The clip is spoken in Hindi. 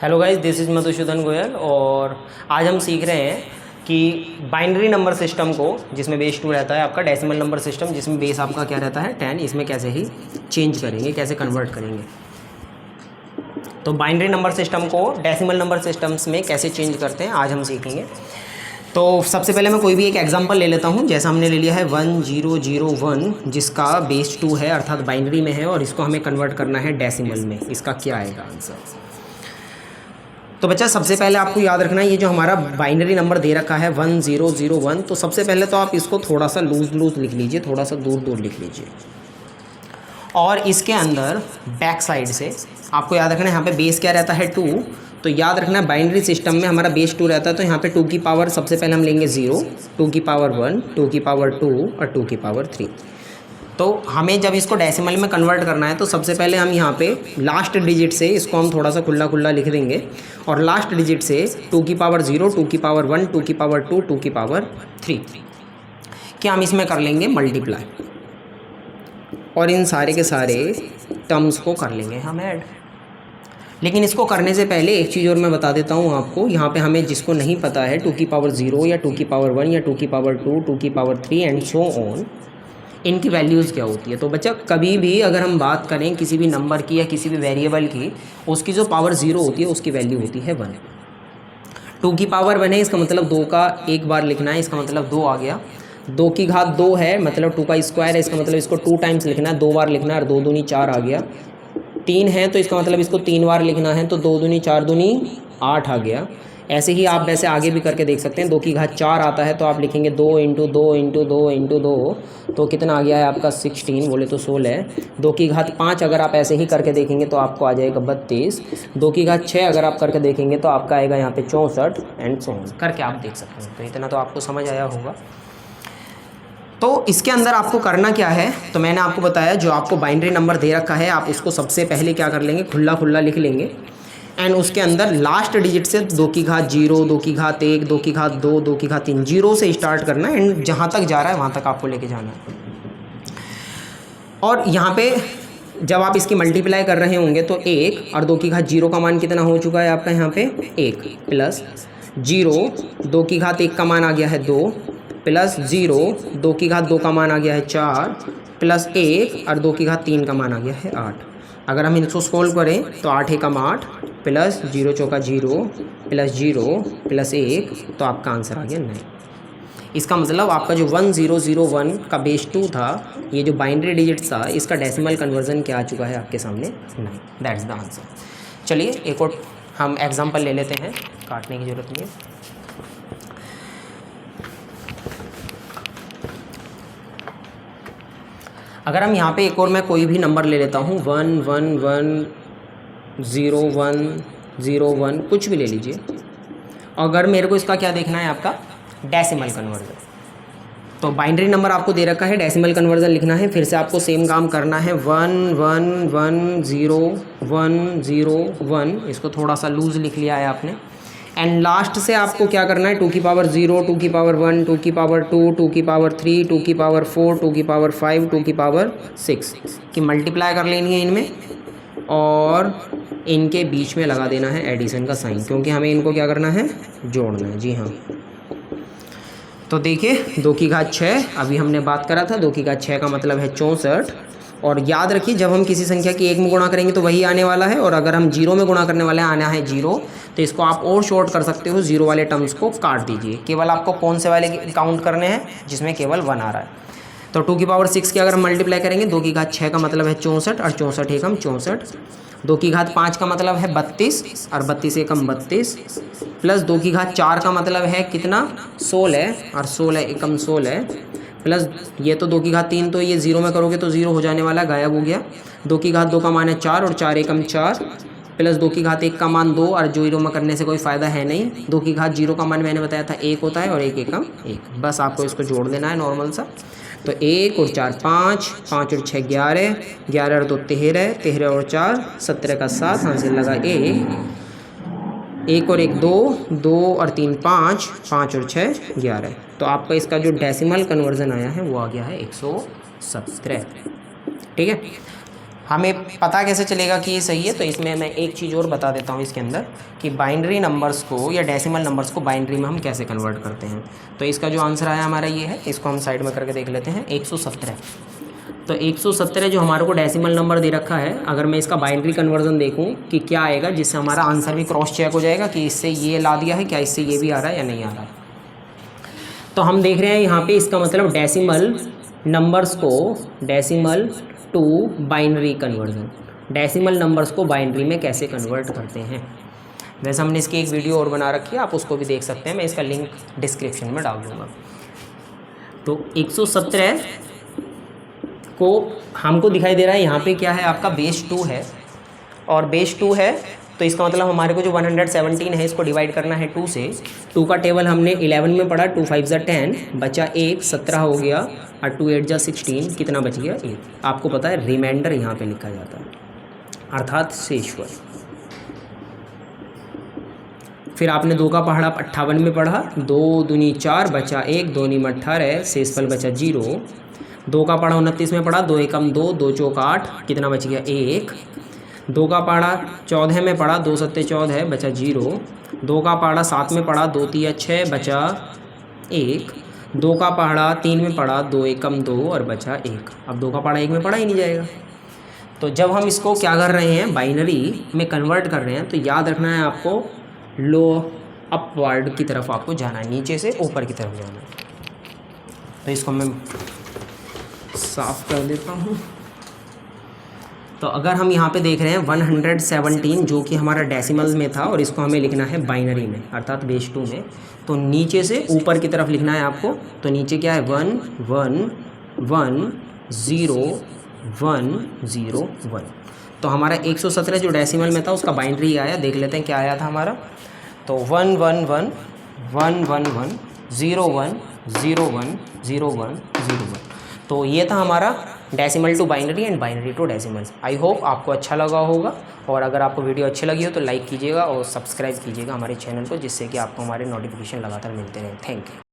Hello guys, this is Madhusudan Goyal और आज हम सीख रहे हैं कि बाइनरी नंबर सिस्टम को, जिसमें बेस 2 रहता है आपका, डेसिमल नंबर सिस्टम जिसमें बेस आपका क्या रहता है 10, इसमें कैसे ही चेंज करेंगे, कैसे कन्वर्ट करेंगे। तो बाइनरी नंबर सिस्टम को डेसिमल नंबर सिस्टम्स में कैसे चेंज करते हैं आज हम सीखेंगे। तो सबसे पहले मैं कोई भी एक एग्जांपल ले लेता हूं। जैसा हमने ले लिया है 1001 जिसका बेस 2 है अर्थात बाइनरी में है और इसको हमें कन्वर्ट करना है डेसिमल में। इसका क्या आएगा आंसर। तो बच्चा सबसे पहले आपको याद रखना है ये जो हमारा बाइनरी नंबर दे रखा है 1001, तो सबसे पहले तो आप इसको थोड़ा सा लूज लिख लीजिए, थोड़ा सा दूर लिख लीजिए। और इसके अंदर बैक साइड से आपको याद रखना है यहाँ पे बेस क्या रहता है 2। तो याद रखना है बाइनरी सिस्टम में हमारा बेस 2 रहता है, तो यहाँ पे 2 की पावर सबसे पहले हम लेंगे 0, 2 की पावर 1, 2 की पावर 2 और 2 की पावर 3। तो हमें जब इसको डेसिमल में कन्वर्ट करना है तो सबसे पहले हम यहाँ पे लास्ट डिजिट से इसको हम थोड़ा सा खुला लिख देंगे और लास्ट डिजिट से 2 की पावर 0, 2 की पावर 1, 2 की पावर 2, 2 की पावर 3 क्या हम इसमें कर लेंगे मल्टीप्लाई और इन सारे के सारे टर्म्स को कर लेंगे हम ऐड। लेकिन इसको करने से पहले एक चीज़ और मैं बता देता हूँ आपको। यहाँ पे हमें जिसको नहीं पता है 2 की पावर 0 या 2 की पावर 1 या 2 की पावर 2, 2 की पावर 3 एंड सो ऑन, इनकी वैल्यूज़ क्या होती है। तो बच्चा कभी भी अगर हम बात करें किसी भी नंबर की या किसी भी वेरिएबल की, उसकी जो पावर 0 होती है उसकी वैल्यू होती है 1। 2 की पावर 1 है, इसका मतलब 2 का एक बार लिखना है, इसका मतलब 2 आ गया। 2 की घात 2 है, मतलब 2 का स्क्वायर है, इसका मतलब इसको 2 टाइम्स लिखना है, 2 बार लिखना है और 2 दूनी 4 आ गया। 3 है तो इसका मतलब इसको 3 बार लिखना है, तो 2 दूनी 4 दूनी 8 आ गया। ऐसे ही आप वैसे आगे भी करके देख सकते हैं। 2 की घात 4 आता है तो आप लिखेंगे 2 इंटू 2 इंटू 2 इंटू 2, तो कितना आ गया है आपका 16, बोले तो 16। 2 की घात 5 अगर आप ऐसे ही करके देखेंगे तो आपको आ जाएगा 32। 2 की घात 6 अगर आप करके देखेंगे तो आपका आएगा यहाँ पे 64 एंड सो ऑन करके आप देख सकते हैं। तो इतना तो आपको समझ आया होगा। तो इसके अंदर आपको करना क्या है, तो मैंने आपको बताया जो आपको बाइनरी नंबर दे रखा है आप उसको सबसे पहले क्या कर लेंगे, खुला लिख लेंगे एंड उसके अंदर लास्ट डिजिट से 2 की घात 0, 2 की घात 1, 2 की घात 2, 2 की घात 3, 0 से स्टार्ट करना है एंड जहाँ तक जा रहा है वहाँ तक आपको लेके जाना है। और यहाँ पे जब आप इसकी मल्टीप्लाई कर रहे होंगे तो 1 और 2 की घात 0 का मान कितना हो चुका है आपका यहाँ पे 1 प्लस 0, 2 की घात 1 का मान आ गया है 2 प्लस 0, 2 की घात 2 का मान आ गया है 4 प्लस 1 और 2 की घात 3 का मान आ गया है 8। अगर हम इनको सोल्व करें तो 8 एकम 8 प्लस 0 चौका 0 प्लस 0 प्लस 1, तो आपका आंसर आ गया 9। इसका मतलब आपका जो 1001 का बेस 2 था, ये जो बाइनरी डिजिट्स था, इसका डेसिमल कन्वर्जन क्या आ चुका है आपके सामने 9। That's the answer. चलिए एक और हम एग्जांपल ले लेते हैं, काटने की ज़रूरत नहीं है। अगर हम यहाँ पे एक और मैं कोई भी नंबर ले लेता हूँ 1110101 कुछ भी ले लीजिए। अगर मेरे को इसका क्या देखना है आपका डेसिमल कन्वर्जन, तो बाइनरी नंबर आपको दे रखा है, डेसिमल कन्वर्जन लिखना है। फिर से आपको सेम काम करना है 110101, इसको थोड़ा सा लूज लिख लिया है आपने एंड लास्ट से आपको क्या करना है 2 की पावर 0, 2 की पावर 1, 2 की पावर 2, 2 की पावर 3, 2 की पावर 4, 2 की पावर 5, 2 की पावर 6 की मल्टीप्लाई कर लेनी है इनमें और इनके बीच में लगा देना है एडिशन का साइन, क्योंकि हमें इनको क्या करना है जोड़ना है। जी हाँ, तो देखिए 2 की घात 6 अभी हमने बात करा था, 2 की घात 6 का मतलब है 64। और याद रखिए जब हम किसी संख्या की 1 में गुणा करेंगे तो वही आने वाला है, और अगर हम 0 में गुणा करने वाले आना है 0, तो इसको आप और शॉर्ट कर सकते हो, 0 वाले टर्म्स को काट दीजिए। केवल आपको कौन से वाले काउंट करने हैं जिसमें केवल 1 आ रहा है। तो 2 की पावर 6 की अगर हम मल्टीप्लाई करेंगे 2 की घात 6 का मतलब है 64 और 64 एकम 64। 2 की घात 5 का मतलब है 32 और 32 एकम 32 प्लस 2 की घात 4 का मतलब है कितना 16 और 16 एकम 16 प्लस ये तो 2 की घात 3, तो ये 0 में करोगे तो 0 हो जाने वाला, गायब हो गया। 2 की घात 2 का मान है 4 और 4 एकम 4 प्लस 2 की घात 1 का मान 2 और 0 में करने से कोई फ़ायदा है नहीं। 2 की घात 0 का मान मैंने बताया था 1 होता है और 1 एकम 1, बस आपको इसको जोड़ देना है नॉर्मल सा। तो 1 और 4 5, 5 और 6 11, 11 और 2 13, 13 और 4 17 का 7, आंसर लगा 1 और 1 2, 2 और 3 5, 5 और 6 11। तो आपका इसका जो डेसिमल कन्वर्जन आया है वो आ गया है 117। ठीक है, हमें पता कैसे चलेगा कि ये सही है, तो इसमें मैं एक चीज़ और बता देता हूँ इसके अंदर कि बाइनरी नंबर्स को या डेसिमल नंबर्स को बाइनरी में हम कैसे कन्वर्ट करते हैं। तो इसका जो आंसर आया हमारा ये है, इसको हम साइड में करके देख लेते हैं, 117। तो 117 जो हमारे को डेसिमल नंबर दे रखा है, अगर मैं इसका बाइनरी कन्वर्जन देखूं कि क्या आएगा, जिससे हमारा आंसर भी क्रॉस चेक हो जाएगा कि इससे ये ला दिया है, क्या इससे ये भी आ रहा है या नहीं आ रहा है। तो हम देख रहे हैं यहाँ पे इसका मतलब डेसिमल नंबर्स को decimal to binary conversion, decimal numbers को बाइनरी में कैसे कन्वर्ट करते हैं। वैसे हमने इसकी एक वीडियो और बना रखी है, आप उसको भी देख सकते हैं, मैं इसका लिंक डिस्क्रिप्शन में डाल दूँगा। तो 117 को हमको दिखाई दे रहा है यहाँ पे क्या है, आपका बेस 2 है, और बेस 2 है तो इसका मतलब हमारे को जो 117 है इसको डिवाइड करना है 2 से। 2 का टेबल हमने 11 में पढ़ा, 2 5 10, बचा 1, 17 हो गया, और 2 8 16, कितना बच गया 1। आपको पता है रिमाइंडर यहाँ पे लिखा जाता है, अर्थात शेषफल। फिर आपने 2 का पहाड़ा 58 में पढ़ा, 2 दूनी 4, बचा 1, 2 नीम 18, शेषफल बचा 0। 2 का पहाड़ा 29 में पढ़ा, 2 एकम 2, 2 चौक 8, कितना बच गया 1। 2 का पहाड़ा 14 में पढ़ा, 2 सत्ते 14, बचा 0। 2 का पहाड़ा 7 में पढ़ा, 2 तिया 6, बचा 1। 2 का पहाड़ा 3 में पढ़ा, 2 एकम 2 और बचा 1। अब 2 का पहाड़ा 1 में पढ़ा ही नहीं जाएगा। तो जब हम इसको क्या कर रहे हैं, बाइनरी में कन्वर्ट कर रहे हैं, तो याद रखना है आपको लो अपवर्ड की तरफ आपको जाना है, नीचे से ऊपर की तरफ जाना है। तो इसको मैं साफ कर देता हूँ। तो अगर हम यहाँ पे देख रहे हैं 117 जो कि हमारा डेसिमल में था, और इसको हमें लिखना है बाइनरी में अर्थात बेस 2 में, तो नीचे से ऊपर की तरफ लिखना है आपको। तो नीचे क्या है 1 1 1 0 1 0 1। तो हमारा 117 जो डेसिमल में था उसका बाइनरी आया, देख लेते हैं क्या आया था हमारा। तो 1 1 1 1 1 1 0 1 0 1 0 1 0 1। तो ये था हमारा decimal to binary and binary to decimals. I hope आपको अच्छा लगा होगा, और अगर आपको वीडियो अच्छी लगी हो तो लाइक कीजिएगा और सब्सक्राइब कीजिएगा हमारे चैनल को, जिससे कि आपको हमारे नोटिफिकेशन लगातार मिलते रहें। Thank you.